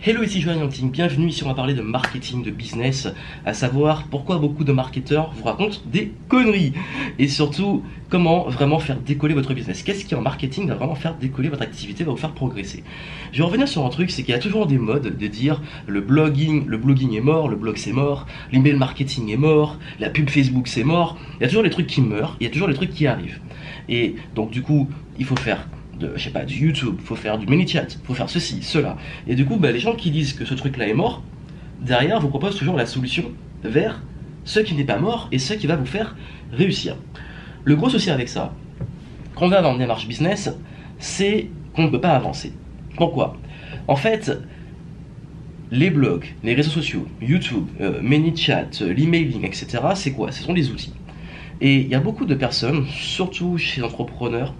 Hello, ici Johan Yanting, bienvenue. Ici on va parler de marketing, de business, à savoir pourquoi beaucoup de marketeurs vous racontent des conneries et surtout comment vraiment faire décoller votre business. Qu'est-ce qui en marketing va vraiment faire décoller votre activité, va vous faire progresser. Je vais revenir sur un truc, c'est qu'il y a toujours des modes de dire le blogging est mort, le blog c'est mort, l'email marketing est mort, la pub Facebook c'est mort. Il y a toujours les trucs qui meurent, il y a toujours les trucs qui arrivent. Et donc du coup, il faut faire du YouTube, faut faire du ManyChat, faut faire ceci, cela. Et du coup, les gens qui disent que ce truc-là est mort, derrière vous proposent toujours la solution vers ce qui n'est pas mort et ce qui va vous faire réussir. Le gros souci avec ça, quand on va dans une démarche business, c'est qu'on ne peut pas avancer. Pourquoi ? En fait, les blogs, les réseaux sociaux, YouTube, ManyChat, l'emailing, etc., c'est quoi ? Ce sont des outils. Et il y a beaucoup de personnes, surtout chez les entrepreneurs,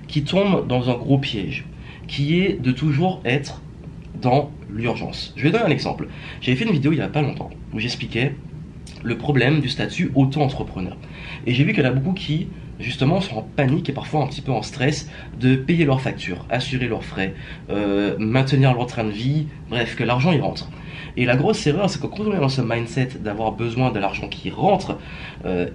qui tombe dans un gros piège, qui est de toujours être dans l'urgence. Je vais donner un exemple. J'avais fait une vidéo il n'y a pas longtemps, où j'expliquais le problème du statut auto-entrepreneur. Et j'ai vu qu'il y en a beaucoup qui, justement, sont en panique et parfois un petit peu en stress de payer leurs factures, assurer leurs frais, maintenir leur train de vie, bref, que l'argent y rentre. Et la grosse erreur, c'est que quand on est dans ce mindset d'avoir besoin de l'argent qui rentre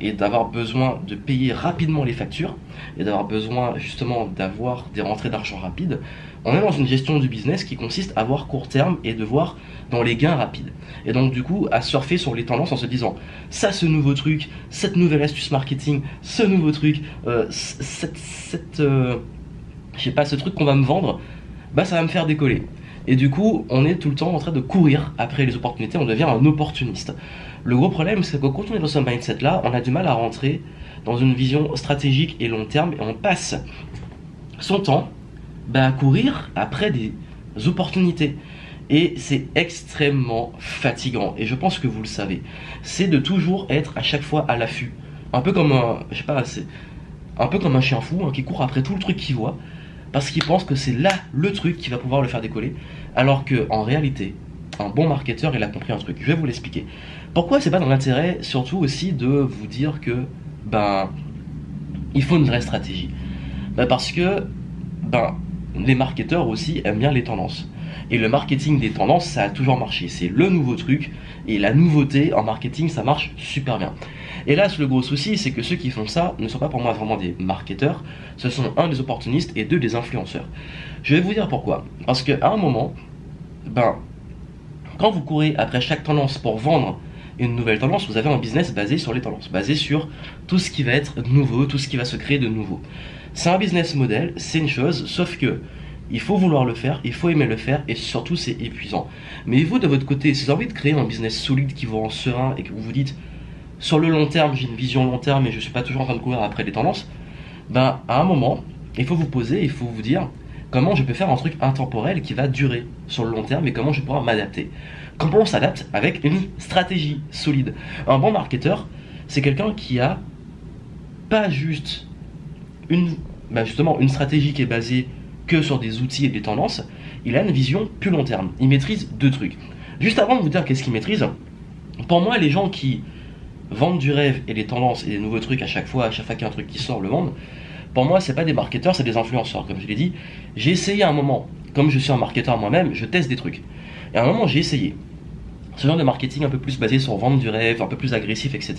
et d'avoir besoin de payer rapidement les factures et d'avoir besoin justement d'avoir des rentrées d'argent rapides, on est dans une gestion du business qui consiste à voir court terme et de voir dans les gains rapides. Et donc du coup, à surfer sur les tendances en se disant ça, ce nouveau truc, cette nouvelle astuce marketing, ce nouveau truc, ce truc qu'on va me vendre, ça va me faire décoller. Et du coup, on est tout le temps en train de courir après les opportunités, on devient un opportuniste. Le gros problème, c'est que quand on est dans ce mindset-là, on a du mal à rentrer dans une vision stratégique et long terme, et on passe son temps à courir après des opportunités. Et c'est extrêmement fatigant, et je pense que vous le savez. C'est de toujours être à chaque fois à l'affût. Un peu comme un chien fou qui court après tout le truc qu'il voit, parce qu'il pense que c'est là le truc qui va pouvoir le faire décoller, alors que en réalité, un bon marketeur, il a compris un truc. Je vais vous l'expliquer. Pourquoi c'est pas dans l'intérêt, surtout aussi, de vous dire que il faut une vraie stratégie. Parce que les marketeurs aussi aiment bien les tendances. Et le marketing des tendances, ça a toujours marché. C'est le nouveau truc, et la nouveauté en marketing, ça marche super bien. Hélas, le gros souci, c'est que ceux qui font ça ne sont pas pour moi vraiment des marketeurs, ce sont un, des opportunistes, et deux, des influenceurs. Je vais vous dire pourquoi. Parce qu'à un moment, quand vous courez après chaque tendance pour vendre une nouvelle tendance, vous avez un business basé sur les tendances, basé sur tout ce qui va être nouveau, tout ce qui va se créer de nouveau. C'est un business model, c'est une chose, sauf que il faut vouloir le faire, il faut aimer le faire, et surtout c'est épuisant. Mais vous, de votre côté, si vous avez envie de créer un business solide qui vous rend serein et que vous vous dites sur le long terme, j'ai une vision long terme et je ne suis pas toujours en train de courir après les tendances, à un moment, il faut vous poser, il faut vous dire comment je peux faire un truc intemporel qui va durer sur le long terme et comment je pourrai m'adapter. Comment on s'adapte avec une stratégie solide. Un bon marketeur, c'est quelqu'un qui a pas juste une stratégie qui est basée que sur des outils et des tendances, il a une vision plus long terme. Il maîtrise deux trucs. Juste avant de vous dire qu'est-ce qu'il maîtrise, pour moi, les gens qui vendent du rêve et des tendances et des nouveaux trucs à chaque fois qu'il y a un truc qui sort, le vendent, pour moi, c'est pas des marketeurs, c'est des influenceurs. Comme je l'ai dit, j'ai essayé à un moment, comme je suis un marketeur moi-même, je teste des trucs. Et à un moment, j'ai essayé ce genre de marketing un peu plus basé sur vendre du rêve, un peu plus agressif, etc.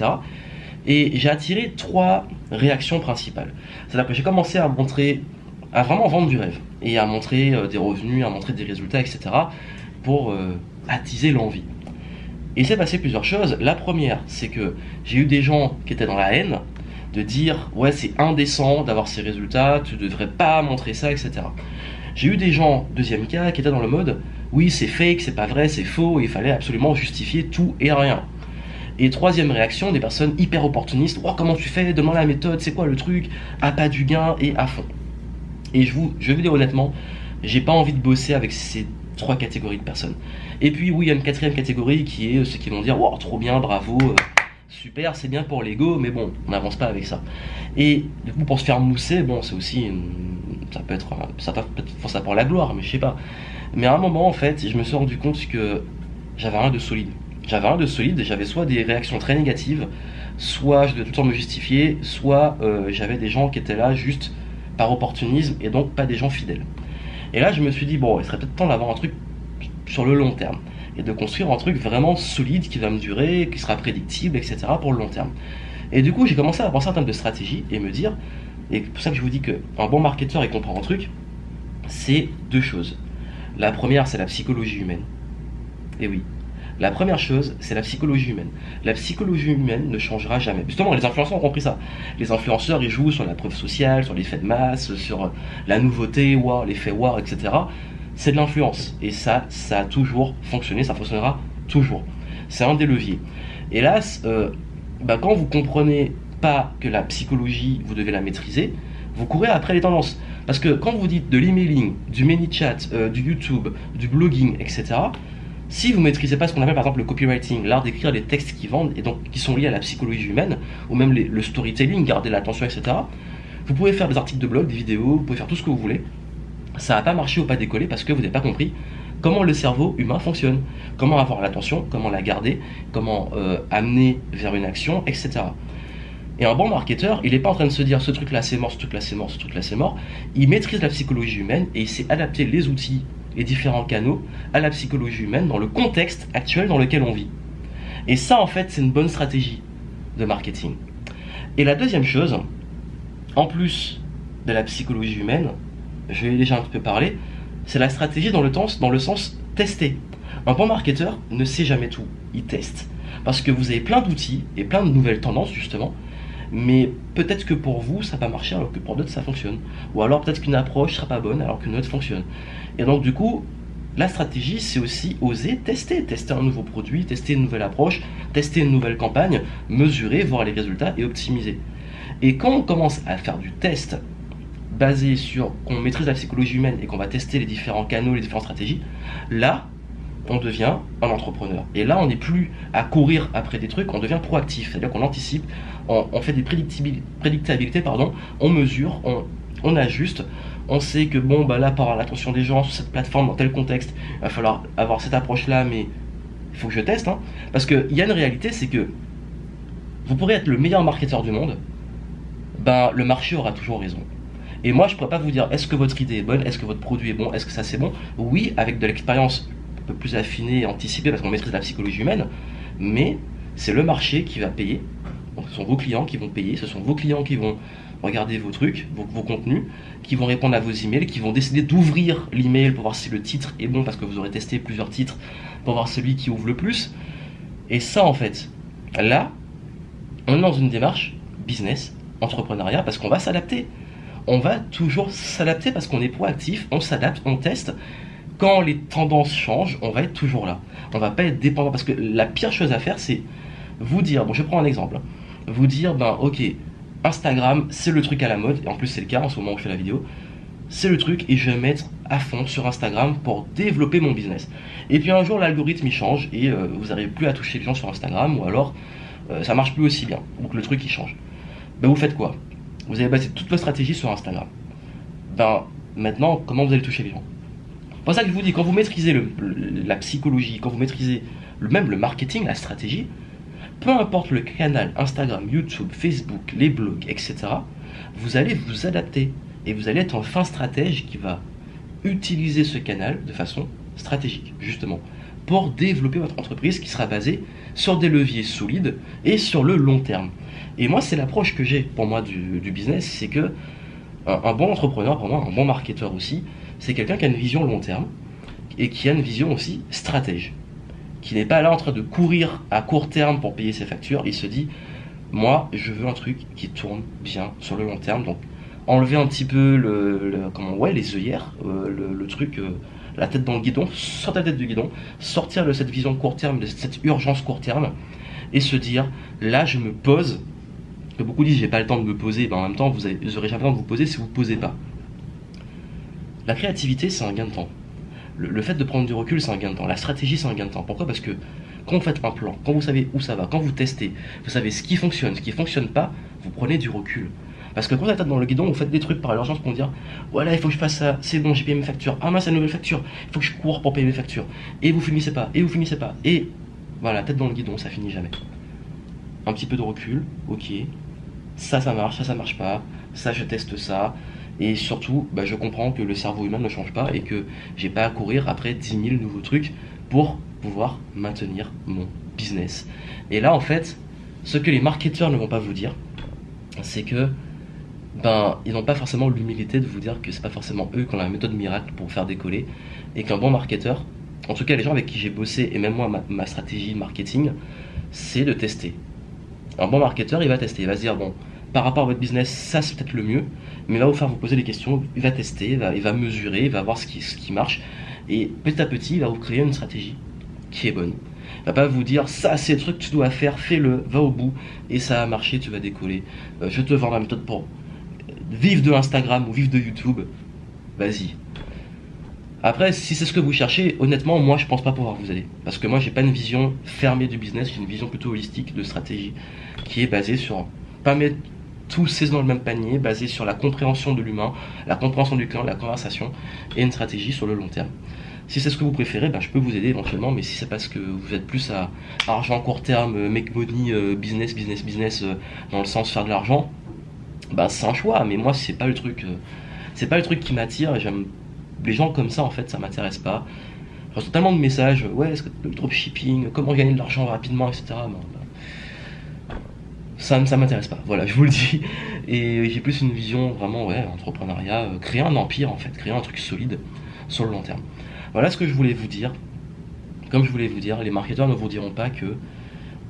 Et j'ai attiré 3 réactions principales. C'est-à-dire que j'ai commencé à vraiment vendre du rêve et à montrer des revenus, à montrer des résultats, etc. pour attiser l'envie. Et il s'est passé plusieurs choses. La première, c'est que j'ai eu des gens qui étaient dans la haine, de dire ouais, c'est indécent d'avoir ces résultats, tu devrais pas montrer ça, etc. J'ai eu des gens, deuxième cas, qui étaient dans le mode oui, c'est fake, c'est pas vrai, c'est faux, et il fallait absolument justifier tout et rien. Et troisième réaction, des personnes hyper opportunistes, oh, comment tu fais, demande la méthode, c'est quoi le truc, à pas du gain et à fond. Et je vais vous dire honnêtement, j'ai pas envie de bosser avec ces 3 catégories de personnes. Et puis oui, il y a une 4e catégorie qui est ceux qui vont dire wow, trop bien, bravo, super, c'est bien pour l'ego, mais bon, on n'avance pas avec ça. Et du coup, pour se faire mousser, c'est aussi ça peut être faut ça pour la gloire, mais je sais pas. Mais à un moment, en fait, je me suis rendu compte que j'avais rien de solide. J'avais soit des réactions très négatives, soit je devais tout le temps me justifier, soit j'avais des gens qui étaient là juste par opportunisme et donc pas des gens fidèles. Et là, je me suis dit, bon, il serait peut-être temps d'avoir un truc sur le long terme. Et de construire un truc vraiment solide qui va me durer, qui sera prédictible, etc. pour le long terme. Et du coup, j'ai commencé à penser en termes de stratégie et me dire, et c'est pour ça que je vous dis qu'un bon marketeur, il comprend un truc, c'est deux choses. La première, c'est la psychologie humaine. Et oui, la première chose, c'est la psychologie humaine. La psychologie humaine ne changera jamais. Justement, les influenceurs ont compris ça. Les influenceurs, ils jouent sur la preuve sociale, sur l'effet de masse, sur la nouveauté, wow, l'effet wow, etc. C'est de l'influence. Et ça a toujours fonctionné, ça fonctionnera toujours. C'est un des leviers. Hélas, quand vous comprenez pas que la psychologie, vous devez la maîtriser, vous courez après les tendances. Parce que quand vous dites de l'emailing, du ManyChat, du YouTube, du blogging, etc., si vous ne maîtrisez pas ce qu'on appelle par exemple le copywriting, l'art d'écrire des textes qui vendent et donc qui sont liés à la psychologie humaine, ou même le storytelling, garder l'attention, etc., vous pouvez faire des articles de blog, des vidéos, vous pouvez faire tout ce que vous voulez. Ça va pas marcher ou pas décoller parce que vous n'avez pas compris comment le cerveau humain fonctionne, comment avoir l'attention, comment la garder, comment amener vers une action, etc. Et un bon marketeur, il n'est pas en train de se dire ce truc là c'est mort, ce truc là c'est mort, ce truc là c'est mort. Il maîtrise la psychologie humaine et il sait adapter les outils, les différents canaux à la psychologie humaine dans le contexte actuel dans lequel on vit. Et ça en fait c'est une bonne stratégie de marketing. Et la deuxième chose, en plus de la psychologie humaine, je vais déjà un petit peu parler, c'est la stratégie dans le sens tester. Un bon marketeur ne sait jamais tout, il teste. Parce que vous avez plein d'outils et plein de nouvelles tendances justement, mais peut-être que pour vous ça va pas marcher alors que pour d'autres ça fonctionne. Ou alors peut-être qu'une approche sera pas bonne alors qu'une autre fonctionne. Et donc du coup, la stratégie c'est aussi oser tester un nouveau produit, tester une nouvelle approche, tester une nouvelle campagne, mesurer, voir les résultats et optimiser. Et quand on commence à faire du test basé sur qu'on maîtrise la psychologie humaine et qu'on va tester les différents canaux, les différentes stratégies, là on devient un entrepreneur. Et là on n'est plus à courir après des trucs, on devient proactif, c'est-à-dire qu'on anticipe, on fait des prédictabilités, on mesure, on ajuste, on sait que là par avoir l'attention des gens sur cette plateforme dans tel contexte, il va falloir avoir cette approche là, mais il faut que je teste, parce qu'il y a une réalité, c'est que vous pourrez être le meilleur marketeur du monde, le marché aura toujours raison. Et moi, je ne pourrais pas vous dire, est-ce que votre idée est bonne, est-ce que votre produit est bon, est-ce que ça c'est bon. Oui, avec de l'expérience un peu plus affinée et anticipée, parce qu'on maîtrise la psychologie humaine, mais c'est le marché qui va payer. Donc, ce sont vos clients qui vont payer, ce sont vos clients qui vont regarder vos trucs, vos contenus, qui vont répondre à vos emails, qui vont décider d'ouvrir l'email pour voir si le titre est bon, parce que vous aurez testé plusieurs titres, pour voir celui qui ouvre le plus. Et ça, en fait, là, on est dans une démarche business, entrepreneuriat, parce qu'on va s'adapter. On va toujours s'adapter parce qu'on est proactif, on s'adapte, on teste. Quand les tendances changent, on va être toujours là. On va pas être dépendant, parce que la pire chose à faire, c'est vous dire, je prends un exemple, vous dire, ok, Instagram, c'est le truc à la mode, et en plus c'est le cas en ce moment où je fais la vidéo, c'est le truc et je vais mettre à fond sur Instagram pour développer mon business. Et puis un jour l'algorithme il change et vous n'arrivez plus à toucher les gens sur Instagram, ou alors ça marche plus aussi bien, donc le truc il change. Vous faites quoi? Vous avez basé toute votre stratégie sur Instagram. Maintenant, comment vous allez toucher les gens? C'est pour ça que je vous dis, quand vous maîtrisez la psychologie, quand vous maîtrisez même le marketing, la stratégie, peu importe le canal, Instagram, YouTube, Facebook, les blogs, etc., vous allez vous adapter. Et vous allez être un fin stratège qui va utiliser ce canal de façon stratégique, justement, pour développer votre entreprise qui sera basée sur des leviers solides et sur le long terme. Et moi, c'est l'approche que j'ai pour moi du business, c'est que un bon entrepreneur, pour moi, un bon marketeur aussi, c'est quelqu'un qui a une vision long terme et qui a une vision aussi stratège, qui n'est pas là en train de courir à court terme pour payer ses factures. Il se dit, moi, je veux un truc qui tourne bien sur le long terme, donc enlever un petit peu les œillères, le truc, la tête dans le guidon, sortir la tête du guidon, sortir de cette vision court terme, de cette urgence court terme, et se dire, là je me pose, que beaucoup disent j'ai pas le temps de me poser, en même temps vous aurez jamais le temps de vous poser si vous ne posez pas. La créativité c'est un gain de temps. Le fait de prendre du recul c'est un gain de temps. La stratégie c'est un gain de temps. Pourquoi? Parce que quand vous faites un plan, quand vous savez où ça va, quand vous testez, vous savez ce qui fonctionne pas, vous prenez du recul. Parce que quand vous êtes dans le guidon, vous faites des trucs par urgence pour dire voilà, il faut que je fasse ça, c'est bon, j'ai payé mes factures, ah mince, c'est une nouvelle facture, il faut que je cours pour payer mes factures. Et vous finissez pas, et voilà, tête dans le guidon, ça finit jamais. Un petit peu de recul, ok, ça marche pas, ça je teste ça, Et surtout, bah, je comprends que le cerveau humain ne change pas et que j'ai pas à courir après 10 000 nouveaux trucs pour pouvoir maintenir mon business. Et là, en fait, ce que les marketeurs ne vont pas vous dire, c'est que ben, ils n'ont pas forcément l'humilité de vous dire que c'est pas forcément eux qui ont la méthode miracle pour vous faire décoller et qu'un bon marketeur, en tout cas les gens avec qui j'ai bossé et même moi ma stratégie marketing, c'est de tester. Un bon marketeur, il va tester, il va se dire bon, par rapport à votre business, ça c'est peut-être le mieux, mais il va vous faire vous poser des questions, il va tester, il va mesurer, il va voir ce qui marche et petit à petit, il va vous créer une stratégie qui est bonne. Il va pas vous dire ça c'est le truc que tu dois faire, fais-le, va au bout et ça a marché, tu vas décoller. Je te vends la méthode pour vivre de Instagram ou vivre de YouTube, vas-y. Après, si c'est ce que vous cherchez, honnêtement, moi je pense pas pouvoir vous aider. Parce que moi j'ai pas une vision fermée du business, j'ai une vision plutôt holistique de stratégie qui est basée sur pas mettre tous ses œufs dans le même panier, basée sur la compréhension de l'humain, la compréhension du client, la conversation et une stratégie sur le long terme. Si c'est ce que vous préférez, ben, je peux vous aider éventuellement, mais si c'est parce que vous êtes plus à argent court terme, make money, business, dans le sens faire de l'argent, bah c'est un choix, mais moi c'est pas le truc qui m'attire. J'aime les gens comme ça en fait, ça m'intéresse pas. Je reçois tellement de messages, ouais, est-ce que le dropshipping, comment gagner de l'argent rapidement, etc. Bon, bah, ça m'intéresse pas. Voilà, je vous le dis. Et j'ai plus une vision vraiment, ouais, entrepreneuriat, créer un empire en fait, créer un truc solide sur le long terme. Voilà ce que je voulais vous dire. Comme je voulais vous dire, les marketeurs ne vous diront pas que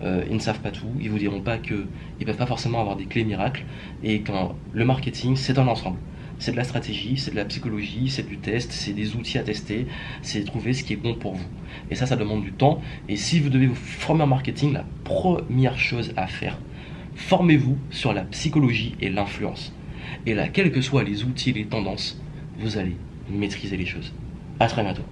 ils ne savent pas tout, ils vous diront pas qu'ils ne peuvent pas forcément avoir des clés miracles, et quand le marketing c'est un ensemble. C'est de la stratégie, c'est de la psychologie, c'est du test, c'est des outils à tester, c'est trouver ce qui est bon pour vous. Et ça demande du temps. Et si vous devez vous former en marketing, la première chose à faire, formez-vous sur la psychologie et l'influence. Et là, quels que soient les outils et les tendances, vous allez maîtriser les choses. À très bientôt.